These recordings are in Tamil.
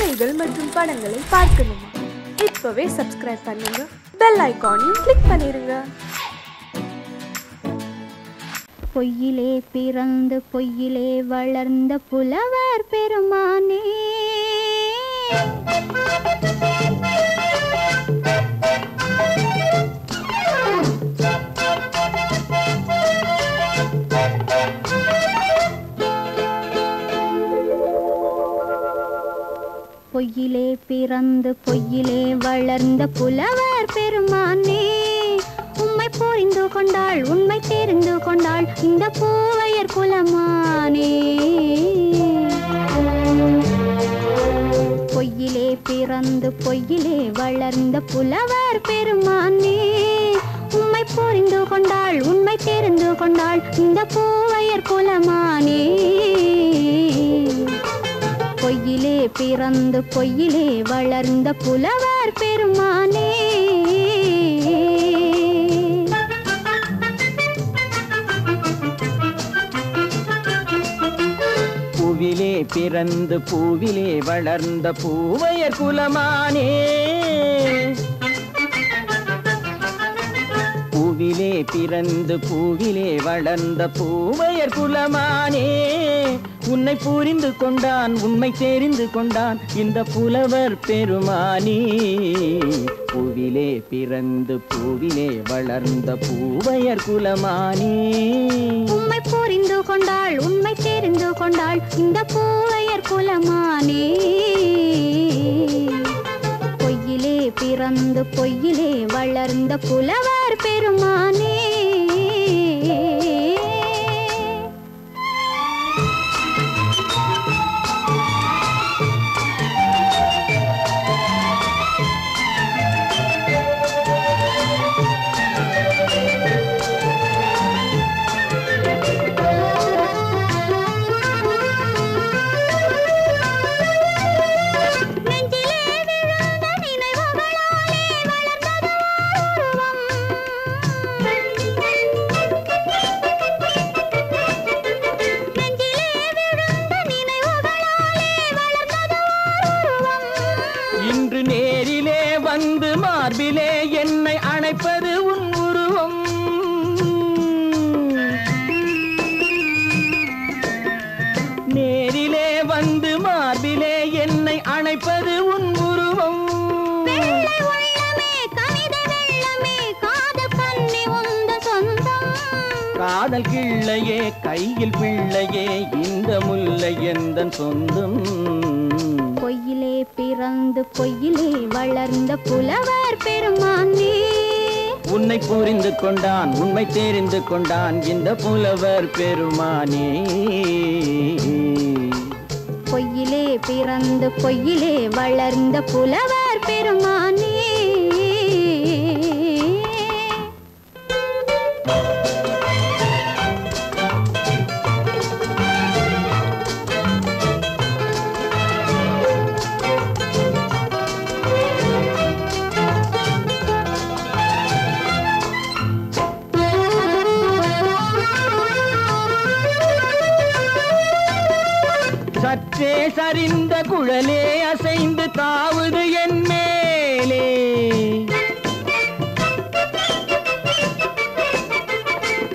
கதைகள் மற்றும் படங்களை பார்க்கணுமா? இப்பவே சப்ஸ்கிரைப் பண்ணுங்க, பெல் ஐகானையும் கிளிக் பண்ணிருங்க. பொய்யிலே பிறந்து பொய்யிலே வளர்ந்த புலவர் பெருமானே, பொய்யிலே பிறந்து பொய்யிலே வளர்ந்த புலவர் பெருமானே, உம்மை புரிந்து கொண்டாள் உண்மை தெரிந்து கொண்டாள் இந்த பூவையர் குலமானே. பொய்யிலே பிறந்து பொய்யிலே வளர்ந்த புலவர் பெருமானே, உம்மை புரிந்து கொண்டாள் உண்மை தெரிந்து கொண்டாள் இந்த பூவையர் குலமானே. பொய்யிலே பிறந்து பொய்யிலே வளர்ந்த புலவர் பெருமானே. பூவிலே பிறந்து பூவிலே வளர்ந்த பூவையர் குலமானே, பூவிலே பிறந்து பூவிலே வளர்ந்த பூவையர் குலமானே, உன்னை புரிந்து கொண்டான் உண்மை தெரிந்து கொண்டான் இந்த புலவர் பெருமானே. பூவிலே பிறந்து பூவிலே வளர்ந்த பூவையர் குலமானே, உம்மை புரிந்து கொண்டாள் உண்மை தெரிந்து கொண்டாள் இந்த பூவையர் குலமானே. பொய்யிலே பிறந்து பொய்யிலே வளர்ந்த புலவர் பெருமானே. இன்று நேரிலே வந்து மார்பிலே என்னை அணைப்பது உன் உருவம், நேரிலே வந்து மார்பிலே என்னை அணைப்பது உன் உருவம். காதல் கிள்ளையே கையில் பிள்ளையே இந்த முல்லை எந்தன் சொந்தம். பொய்யிலே பிறந்து பொய்யிலே வளர்ந்த புலவர் பெருமானே, உன்னை புரிந்து கொண்டான் உண்மை தெரிந்து கொண்டான் இந்த புலவர் பெருமானே. பொய்யிலே பிறந்து பொய்யிலே வளர்ந்த புலவர் பெருமானே. சற்றே சரிந்த குழலே அசைந்து தாவுது என் மேலே,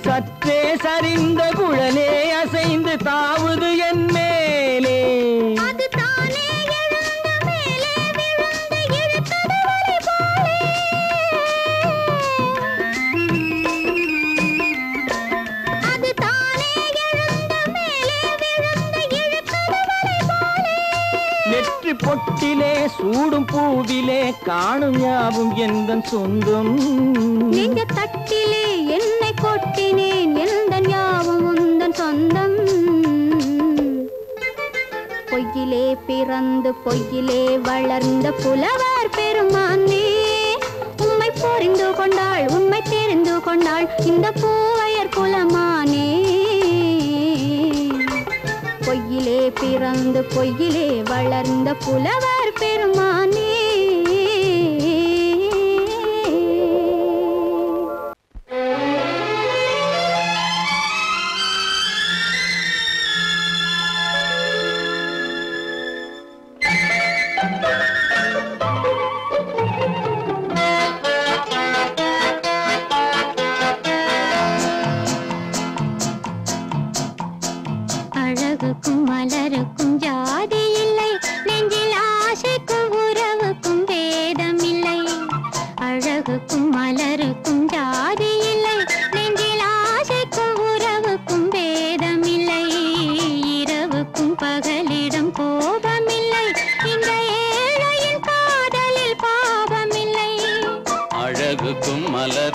சற்றே சரிந்த குழலே அசைந்து தாவுது என் மேலே. நெற்றி பொட்டிலே சூடும் பூவிலே காணும் யாவும் எந்தன் சொந்தம். நெஞ்ச தட்டிலே என்னை கொட்டினேன் எந்தன் யாவும் உந்தன் சொந்தம். பொய்யிலே பிறந்து பொய்யிலே வளர்ந்த புலவர் பெருமானே, உம்மை புரிந்து கொண்டாள் உண்மை தெரிந்து கொண்டாள் இந்த பூவையர் குலமானே. பொய்யிலே பிறந்து பொய்யிலே வளர்ந்த புலவர் பெருமானே.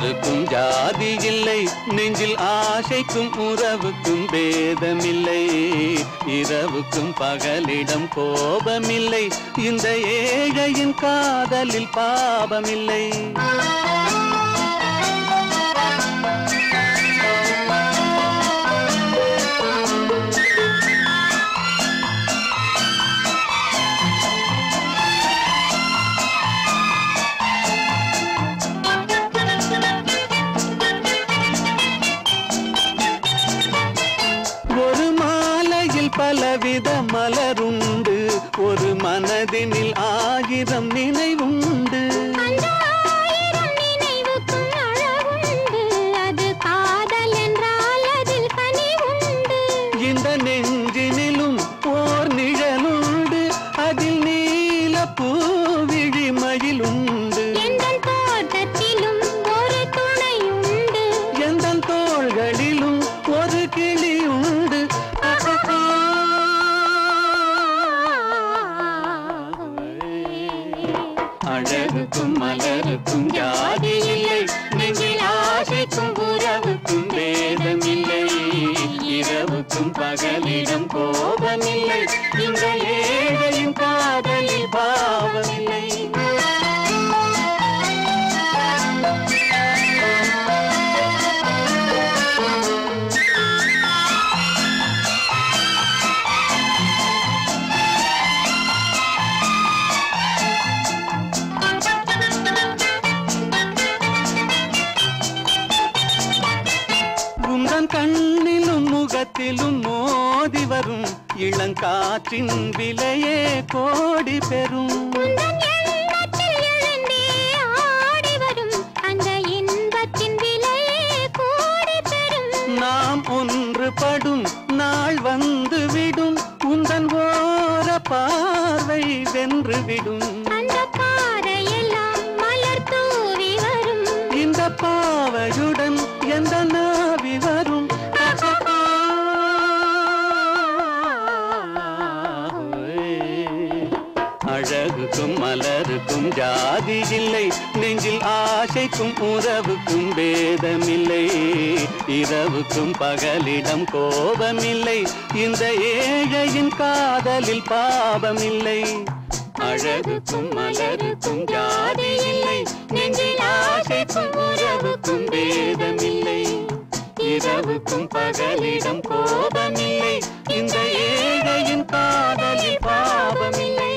மலருக்கும் ஜாதி இல்லை, நெஞ்சில் ஆசைக்கும் உறவுக்கும் பேதமில்லை. இரவுக்கும் பகலிடம் கோபமில்லை, இந்த ஏழையின் காதலில் பாவமில்லை. பலவித மலருண்டு, ஒரு மனதினில் 1000 நினைவுண்டு. இந்த நெஞ்சினிலும் ஓர் நிழலுண்டு, அதில் நீல பூவிழி மயிலுண்டு. எந்தன் தோள்களிலும் ஒரு கிளியுண்டு. அழகுக்கும் மலருக்கும் ஜாதி இல்லை, நெஞ்சில் ஆசைக்கும் உறவுக்கும் பேதமில்லை. இரவுக்கும் பகலிடம் கோபமில்லை, இந்த ஏழையின் காதலில் பாவமில்லை. கண்ணிலும் முகத்திலும் மோதி வரும் இளங்காற்றின் விலையே கோடி பெறும். நாம் ஒன்றுபடும் நாள் வந்து விடும், உந்தன் ஓர பார்வை வென்றுவிடும். இந்த பாவையுடன் எந்த நாவி வரும். அழகுக்கும் மலருக்கும் ஜாதி இல்லை, நெஞ்சில் ஆசைக்கும் உறவுக்கும் பேதமில்லை. இரவுக்கும் பகலிடம் கோபமில்லை, இந்த ஏழையின் காதலில் பாவமில்லை. அழகுக்கும் மலருக்கும் ஜாதி இல்லை, நெஞ்சில் ஆசைக்கும் உறவுக்கும் பேதமில்லை. இரவுக்கும் பகலிடம் கோபமில்லை, இந்த ஏழையின் காதலில் பாவமில்லை.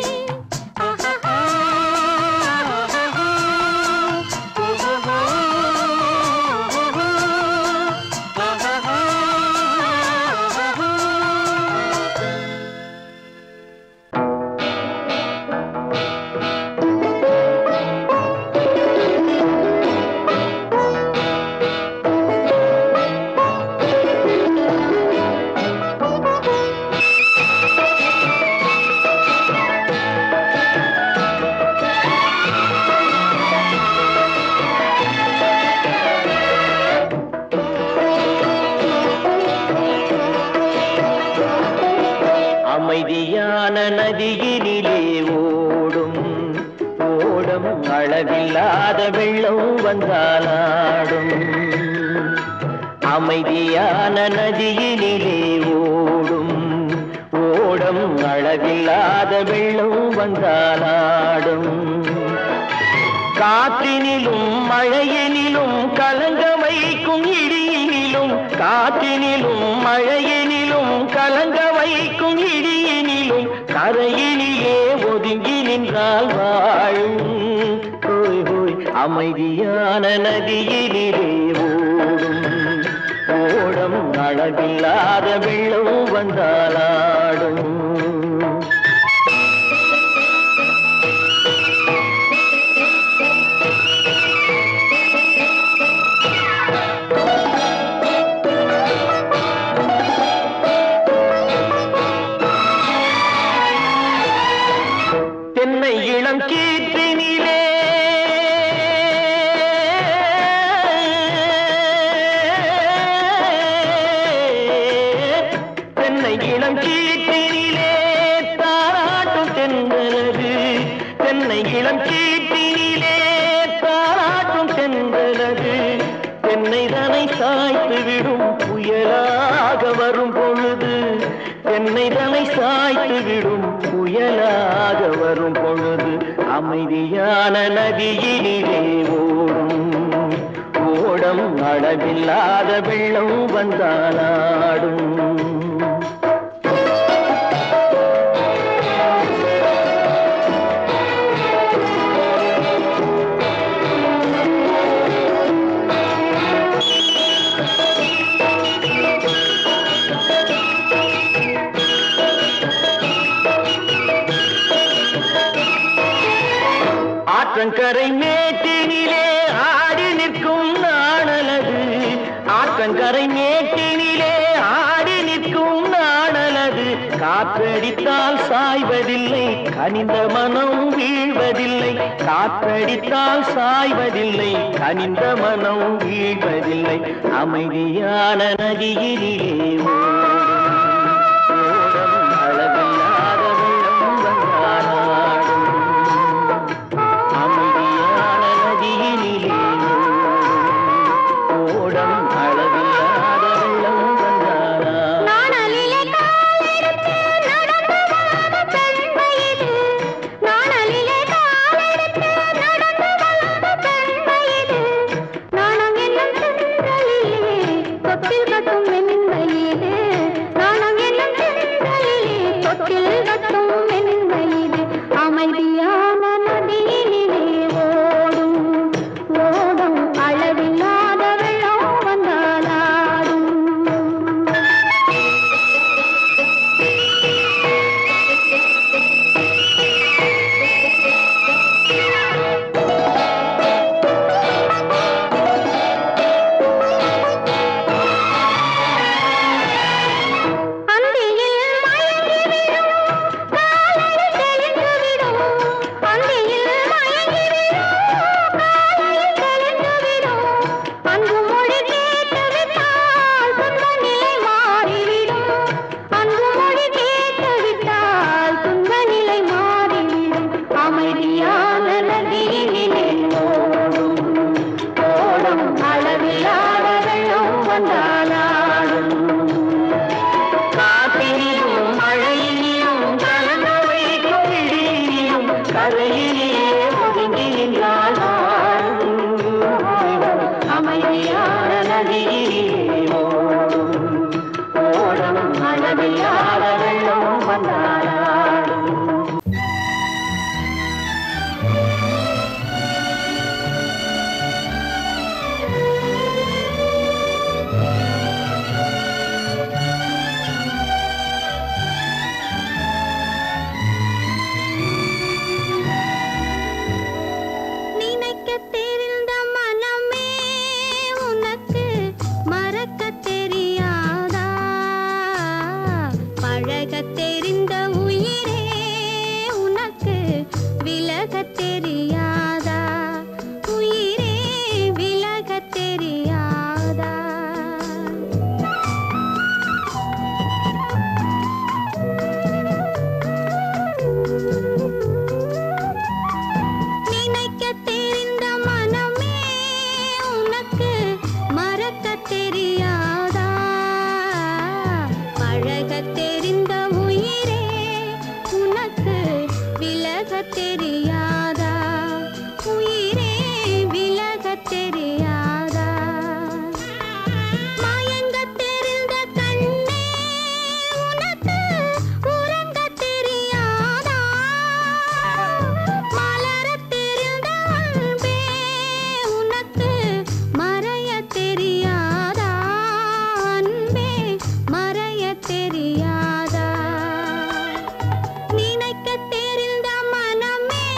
அமைதியான நதியினிலே ஓடும் ஓடம், அளவில்லாத வெள்ளம் வந்தாலாடும். அமைதியான நதியினிலே ஓடும் ஓடம், அளவில்லாத வெள்ளம் வந்தாலாடும். காற்றினிலும் மழையினிலும் கலங்க வைக்கும் இடியினிலும், காற்றினிலும் மழையினிலும் கலங்க வைக்கும் இடியினிலும், கரையினிலே ஒதுங்கி நின்றால் வாழும். ஹோய் ஹோய் அமைதியான நதியினிலே ஓடும் ஓடம், அளவில்லாத வெள்ளம் வந்தாலாடும். தென்னை இளம் கீற்றினிலே தென்னை இளம் கீற்றினிலே தாராட்டும் தென்றலது. தென்னை இளம் கீற்றினிலே தாராட்டும் தென்றலது தென்னைதனை சாய்த்து விடும் புயலாக வரும் பொழுது தென்னைதனை சாய்த்து விடும் புயலாக வரும் பொழுது அமைதியான நதியிலே ஓடும் ஓடம் அளவில்லாத வெள்ளம் வந்தாலாடும் ஆற்றங்கரை மேட்டினிலே ஆடி நிற்கும் நாணலது ஆற்றங்கரை மேட்டினிலே ஆடி நிற்கும் நாணலது காற்றடித்தால் சாய்வதில்லை கனிந்த மனம் வீழ்வதில்லை காற்றடித்தால் சாய்வதில்லை கனிந்த மனம் வீழ்வதில்லை அமைதியான நதியிலே ஓடும் அளவில்லாத வெள்ளம் வந்தாலாடும் அமைதியான நதியிலே ஓடம் அளவில்லாத வெள்ளம் வந்தாலாடும் தெரியாதா நினைக்க தெரிந்த மனமே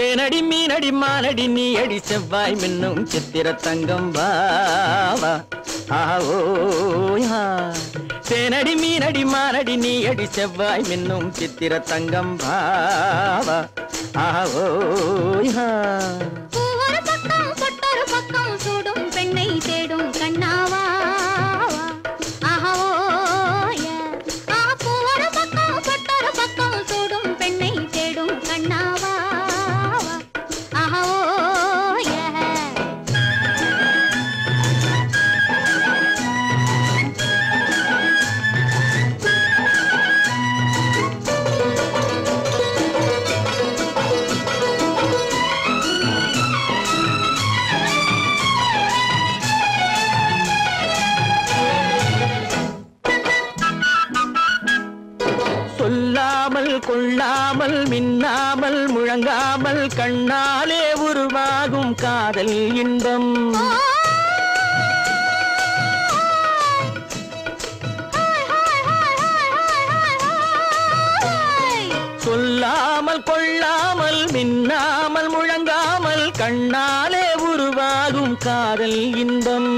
தேனடி மீனடி மானடி நீ அடி செவ்வாய் மின்னும் சித்திர தங்கம் வாவா ஆவோயா தேனடி மீனடி மானடி நீ அடி செவ்வாய் மின்னும் சித்திர தங்கம் வாவா ஆவோயா ஒரு பக்கம் பொட்டொரு பக்கம் சூடும் பெண்ணை தேடும் கண்ணாவா ஒரு பக்கம் பொட்டொரு பக்கம் சூடும் பெண்ணை தேடும் கண்ணாவா சொல்லாமல் கொள்ளாமல் மின்னாமல் முழங்காமல் கண்ணாலே உருவாகும் காதல் இன்பம் சொல்லாமல் கொள்ளாமல் மின்னாமல் முழங்காமல் கண்ணாலே உருவாகும் காதல் இன்பம்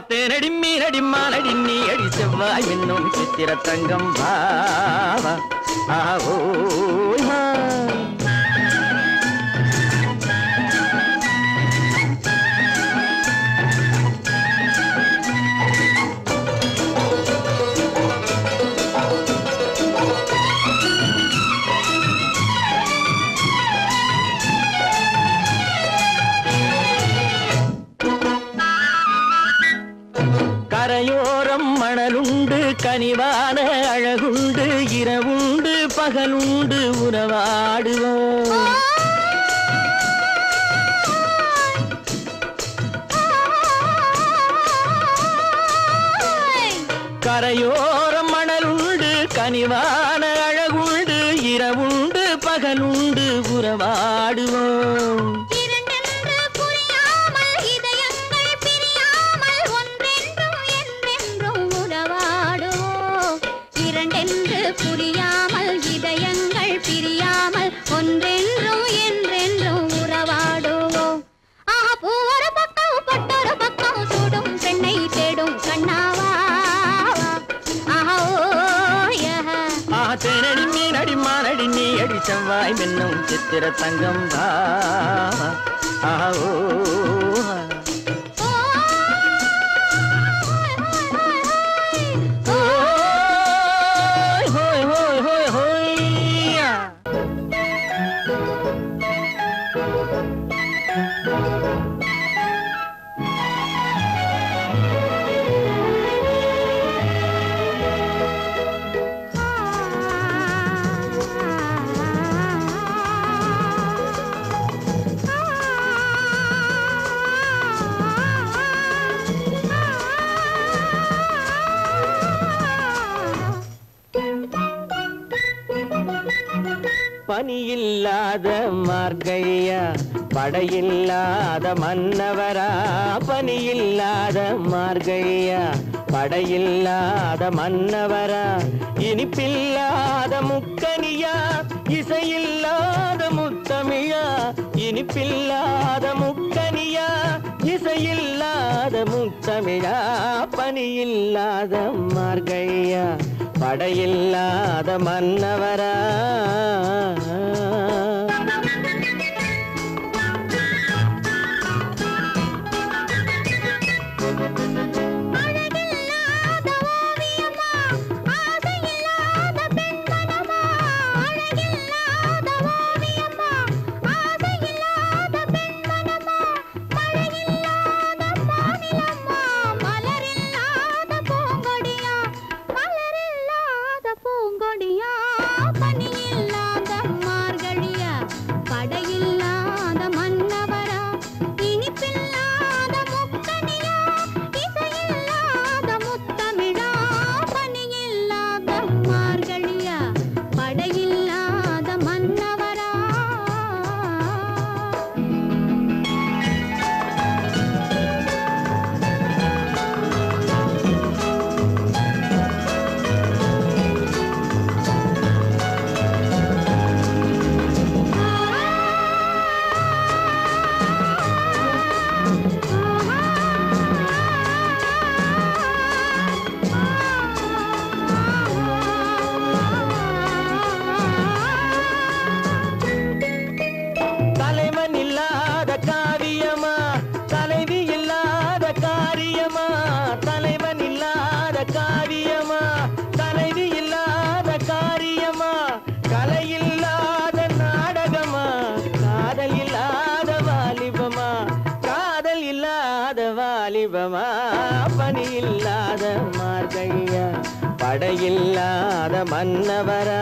தேனடி மீனடி மானடி நீ அடி செவ்வாய் மின்னும் சித்திர தங்கம் வாவா ஆவோயா கரையோரம் மணலுண்டு கனிவான அழகுண்டு இரவுண்டு பகலுண்டு உறவாடுவோம் கரையோரம் மணலுண்டு கனிவான அழகுண்டு இரவுண்டு பகலுண்டு உறவாடுவோம் புரியாமல் இதயங்கள் பிரியாமல் ஒன்றென்றும் என்றென்றும் உறவாடுவோம் ஒரு பக்கம் பொட்டொரு பக்கம் சூடும் பெண்ணை தேடும் கண்ணாவா தேனடி மீனடி மானடி நீ அடி செவ்வாய் மின்னும் சித்திர தங்கம் வாவா பனியில்லாத மார்கழியா படையில்லாத மன்னவரா பனியில்லாத மார்கழியா படையில்லாத மன்னவரா இனிப்பில்லாத முக்கனியா இசையில்லாத முத்தமிழா இனிப்பில்லாத முக்கனியா இசையில்லாத முத்தமிழா பனியில்லாத மார்கழியா படையில்லாத மன்னவரா பனியில்லாத தீபமா பனி இல்லாத மார்கழியா படையில்லாத மன்னவரா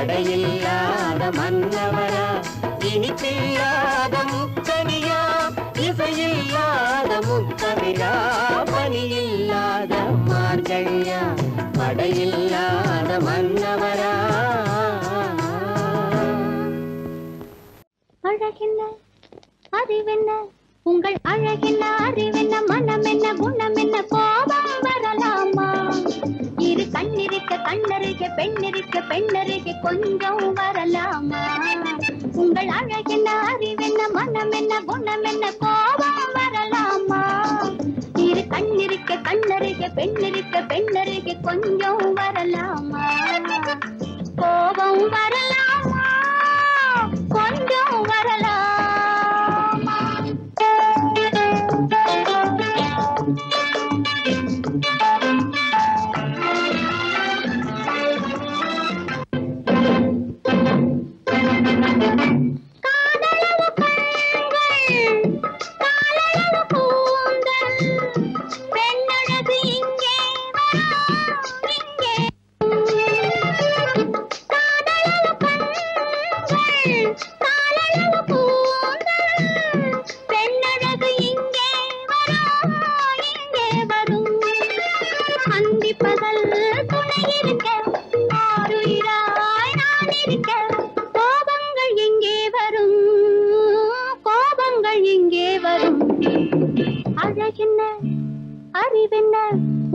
படையில்லாத மன்னவரா இனிப்பில்லாத முக்கனியா இசையில்லாத முக்கவிரா பனியில்லாத மார்கழியா படையில்லாத மன்னவரா அழகென்ன அறிவென்ன உங்கள் அழகென்ன அறிவென்ன மனம் என்ன குணம் என்ன கோபம் வரலாமா இரு கண்ணிருக்க கண்ணருக பெண்ணிருக்க பெண்ணருக கொஞ்சம் வரலாமா உங்கள் அழகென்ன அறிவென்ன மனம் என்ன குணம் என்ன கோபம் வரலாமா இரு கண்ணிருக்க கண்ணருக பெண்ணிருக்க பெண்ணருக கொஞ்சம் வரலாமா கோபம் வரலாமா கொஞ்சம் வரலாமா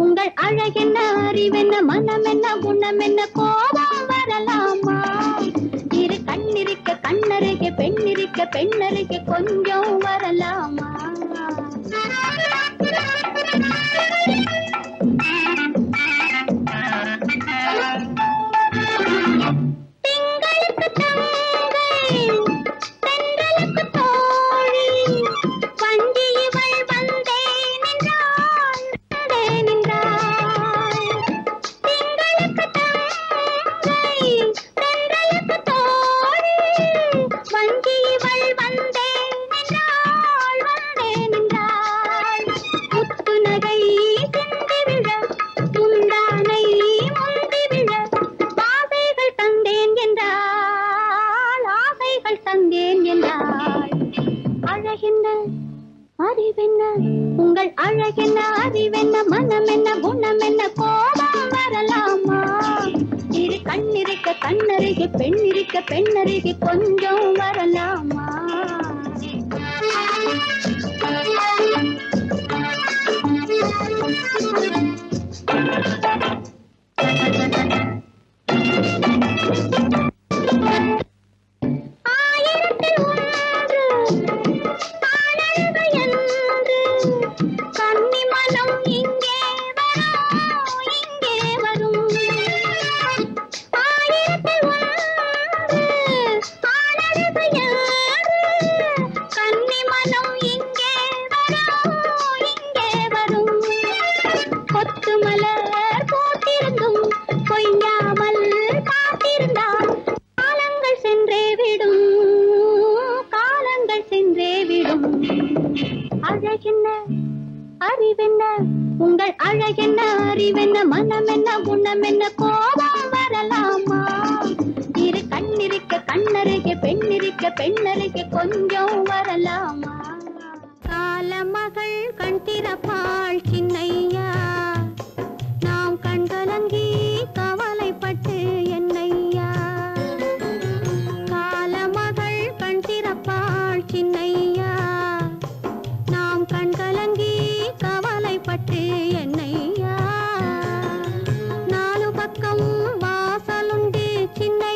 உங்கள் அழகென்ன அறிவென்ன மனம் என்ன குணம் என்ன கோபம் வரலாமா இரு கண்ணிருக்க கண்ணருக பெண்ணிருக்க பெண்ணருக கொஞ்சம் வரலாமா உங்கள் அழகென்ன அறிவென்ன மனம் என்ன குணம் என்ன கோபம் வரலாமா இரு கண்ணிருக்க கண்ணருக பெண்ணிருக்க பெண்ணருக கொஞ்சம் வரலாமா உங்கள் அழகென்ன அறிவென்ன மனம் என்ன குணம் என்ன கோபம் வரலாமா இரு கண்ணிருக்க கண்ணருக பெண்ணிருக்க பெண்ணருக கொஞ்சம் வரலாமா காலமகள் கண் திறப்பாள் சின்னையா நாம் கண்கலங்கி கவலைப்பட்டு என்னையா காலமகள் கண் திறப்பாள் சின்னையா நாம் கண்கலங்கி கவலைப்பட்டு என்னையா நாலு பக்கம் வாசலுண்டு சின்ன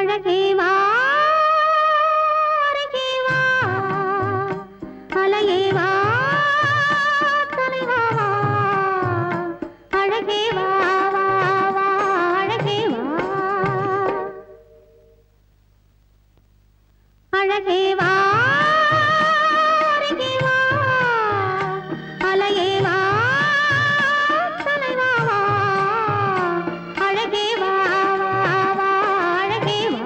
அழகே வா அருகே வா அலையே வா தலைவா வா அழகே வா வா வா அழகே வா அழகே வா அருகே வா அலையே வா தலைவா வா அழகே வா வா வா அழகே வா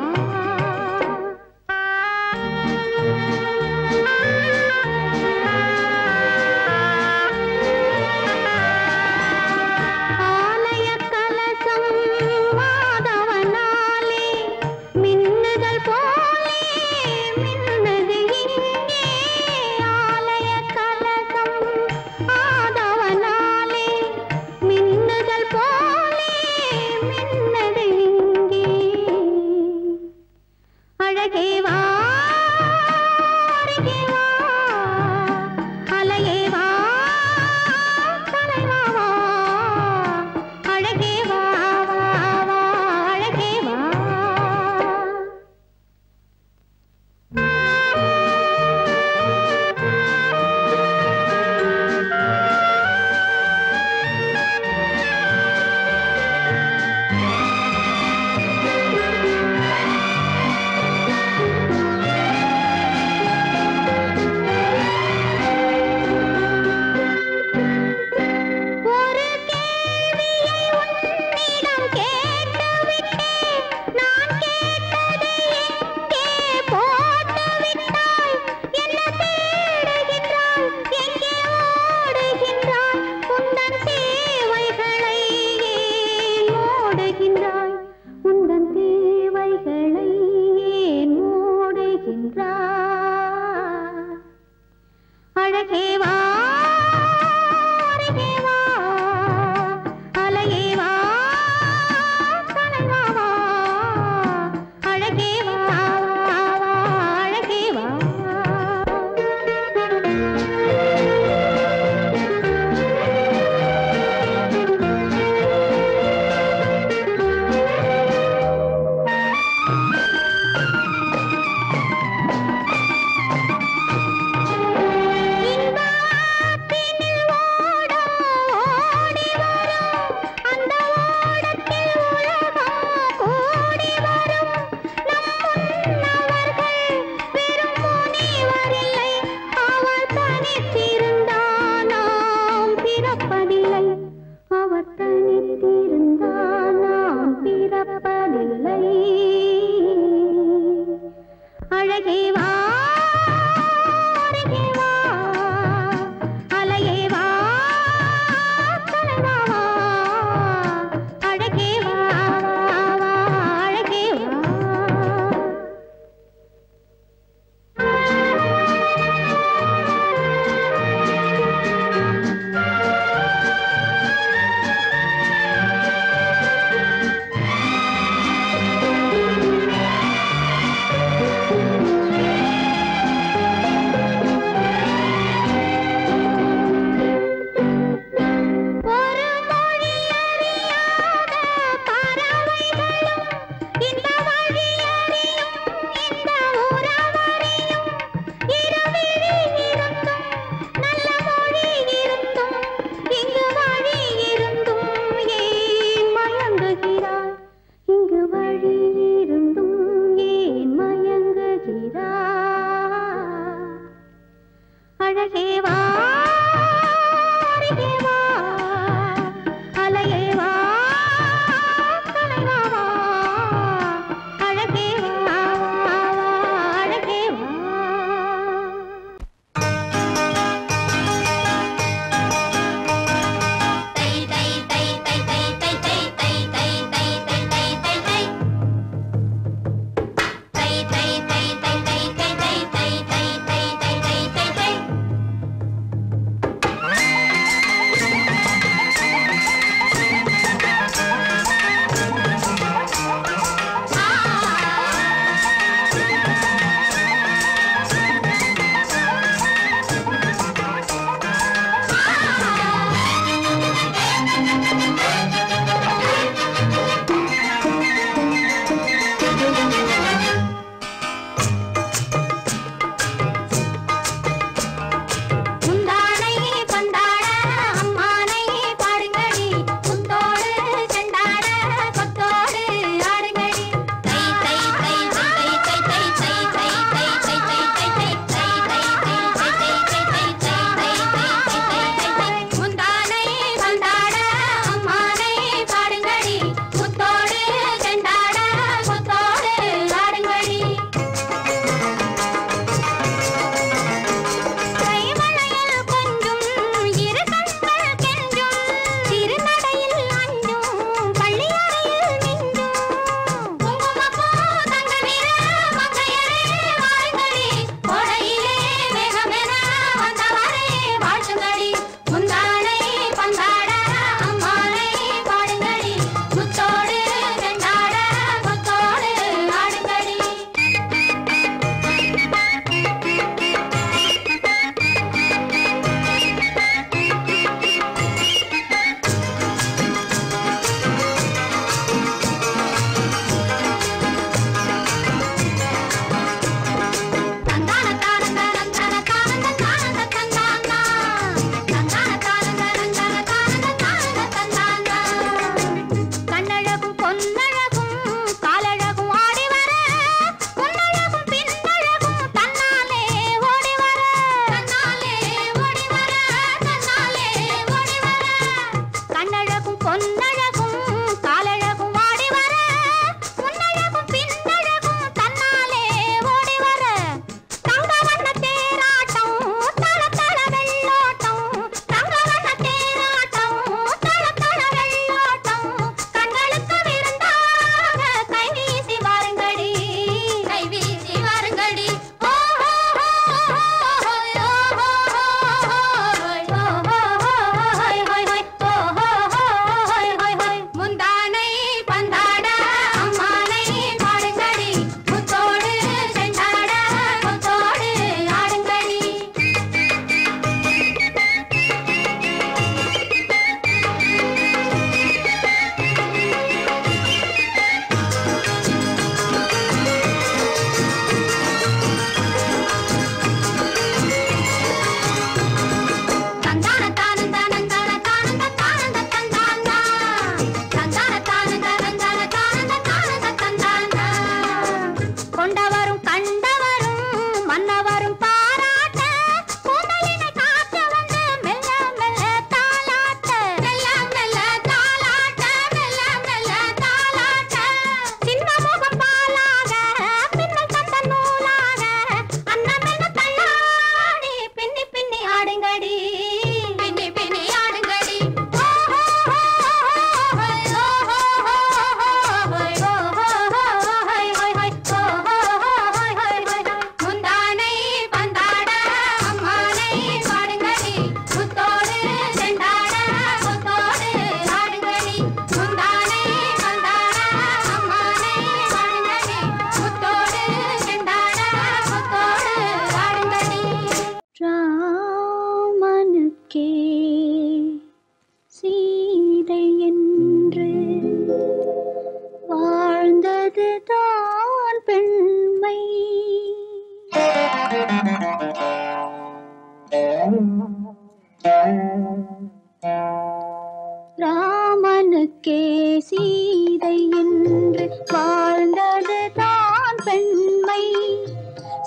ராமனுக்கே சீதை என்று வாழ்ந்தது தான் பெண்மை.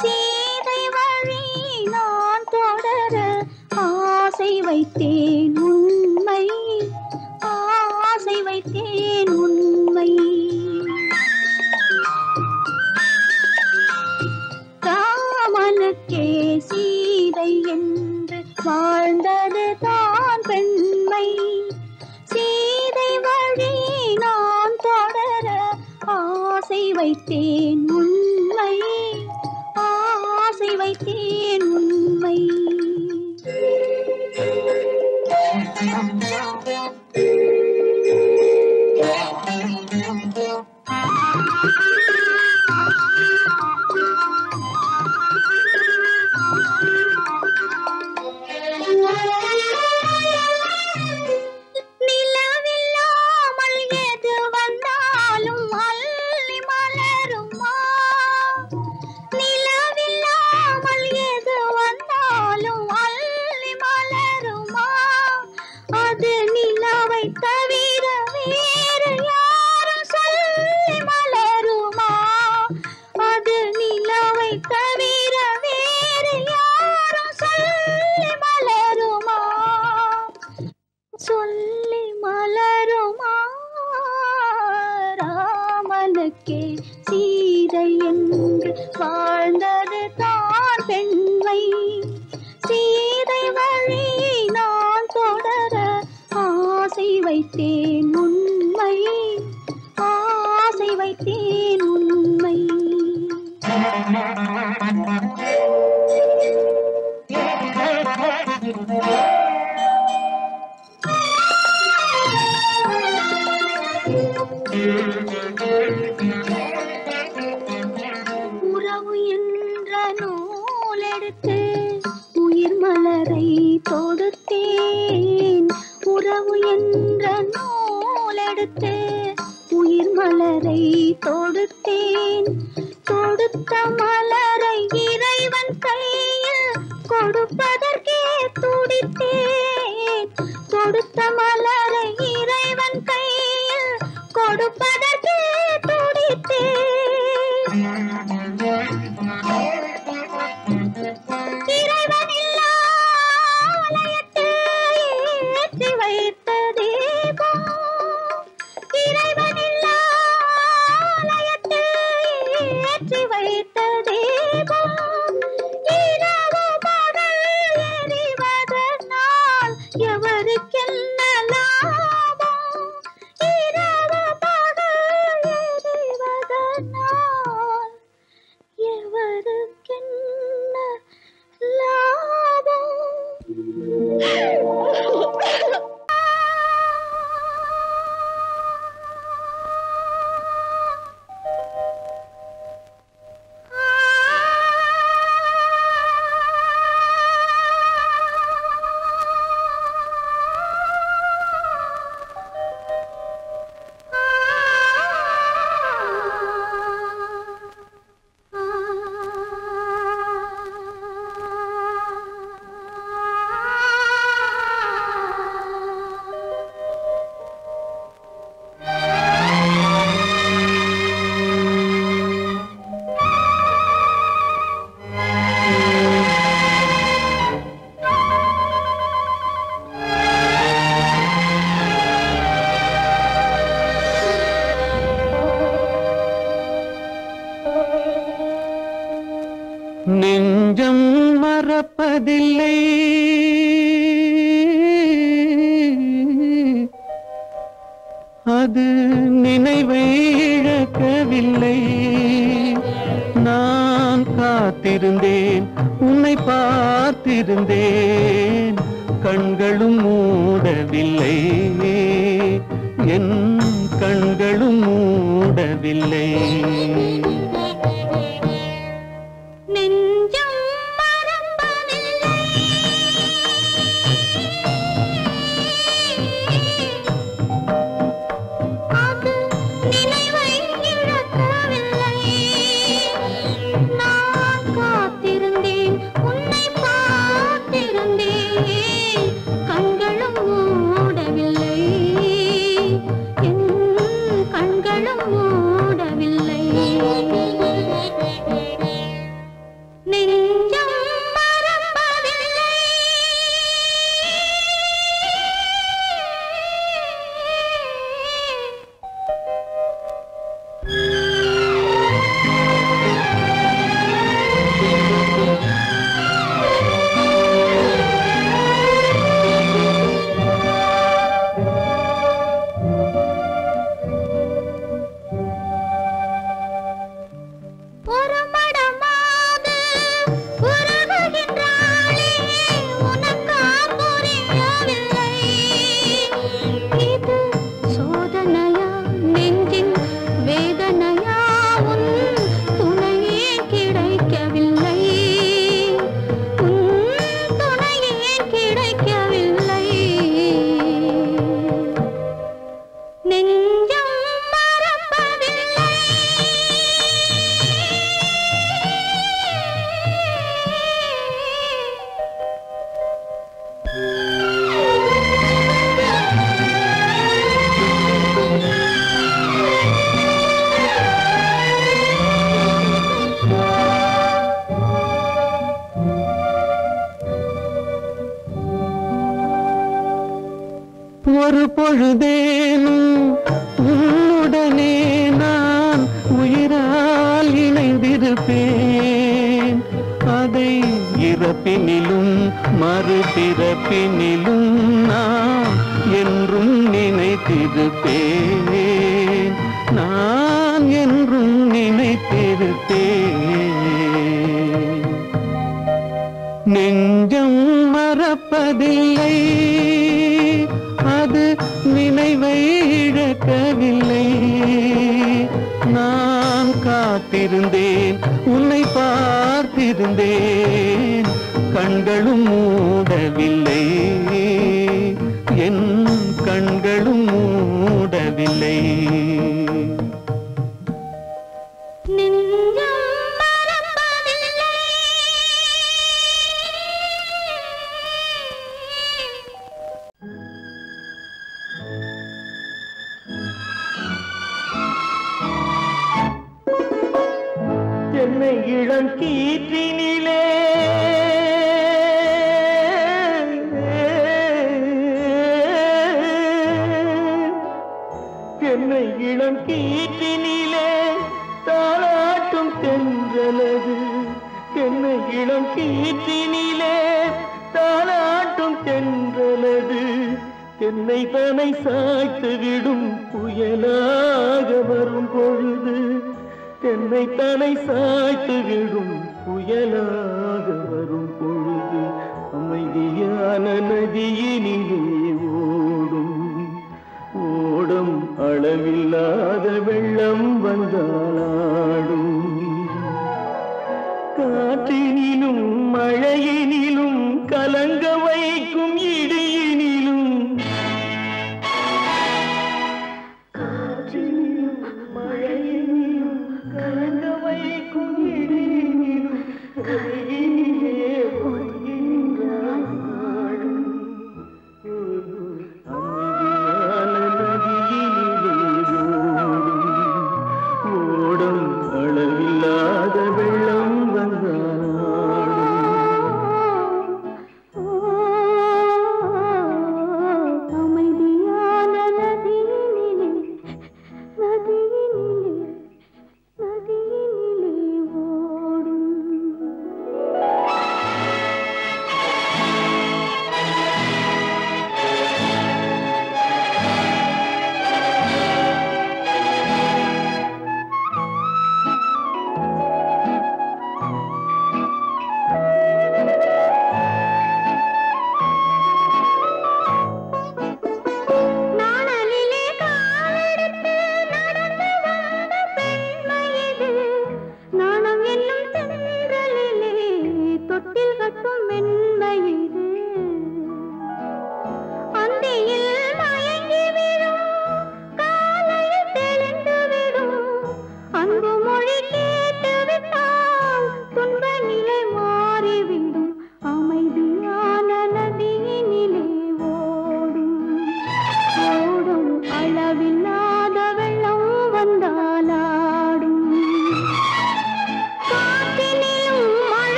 சீதை வழி நான் தொடர ஆசை வைத்தேன் உண்மை, ஆசை வைத்தேன் உண்மை. ராமனுக்கே சீதை என்று வாழ்ந்தது தான் பெண்மை. சீதை வழி நான் தொடர ஆசை வைத்தேன் உண்மை, ஆசை வைத்தேன் உண்மை. சீதை என்று வாழ்ந்தது தான் பெண்மை. சீதை வழி நான் தொடர ஆசை வைத்தேன் உண்மை, ஆசை வைத்தேன் உண்மை. உறவு என்ற நூலெடுத்து உயிர் மலரை தொடுத்தேன். உறவு என்ற நூலெடுத்து உயிர் மலரை தொடுத்தேன். தொடுத்த மலரை இறைவன் கையில் கொடுப்பதற்கே துடித்தேன். தொடுத்த மலரை இறைவன் கையில் கொடுப்பதற்கே துடித்தேன். இறைவன் இல்லா ஆலயத்தில் ஏற்றி வைத்த தீபம். இறைவன் இல்லா ஆலயத்தில் ஏற்றி வைத்த தீபம். இரவு பகல் எரிவதனால் எவருக்கென்ன லாபம்? இரவு பகல் எரிவதனால் எவருக்கென்ன லாபம்? நெஞ்சம் மறப்பதில்லை, அது நினைவை இழக்கவில்லை. நான் காத்திருந்தேன், உன்னை பார்த்திருந்தேன், கண்களும் மூடவில்லை, என் கண்களும் மூடவில்லை. மறுபிறப்பினிலும் நான் என்றும் நினைத்திருப்பேன், நான் என்றும் நினைத்திருப்பேன். நெஞ்சம் மறப்பதில்லை, அது நினைவை இழக்கவில்லை. நான் காத்திருந்தேன், உன்னை பார்த்திருந்தேன், கண்களும் மூடவில்லை, என் கண்களும் மூடவில்லை. என்னை இளங்கீற்றினிலே என்னை இளங்கீற்றினிலே தாளாட்டும் தென்றலது, என்னை இளங்கீற்றினிலே தாளாட்டும் தென்றலது, என்னை தனை சாய்த்து விடும் புயலாக வரும் பொழுது, என்னை தனை சாய்த்து விடும் புயலாக வரும் பொழுது, அமைதியான நதியினிலே ஓடும் ஓடும் அளவில்லாத வெள்ளம் வந்தாலாடும். காற்றினிலும் மழையினிலும்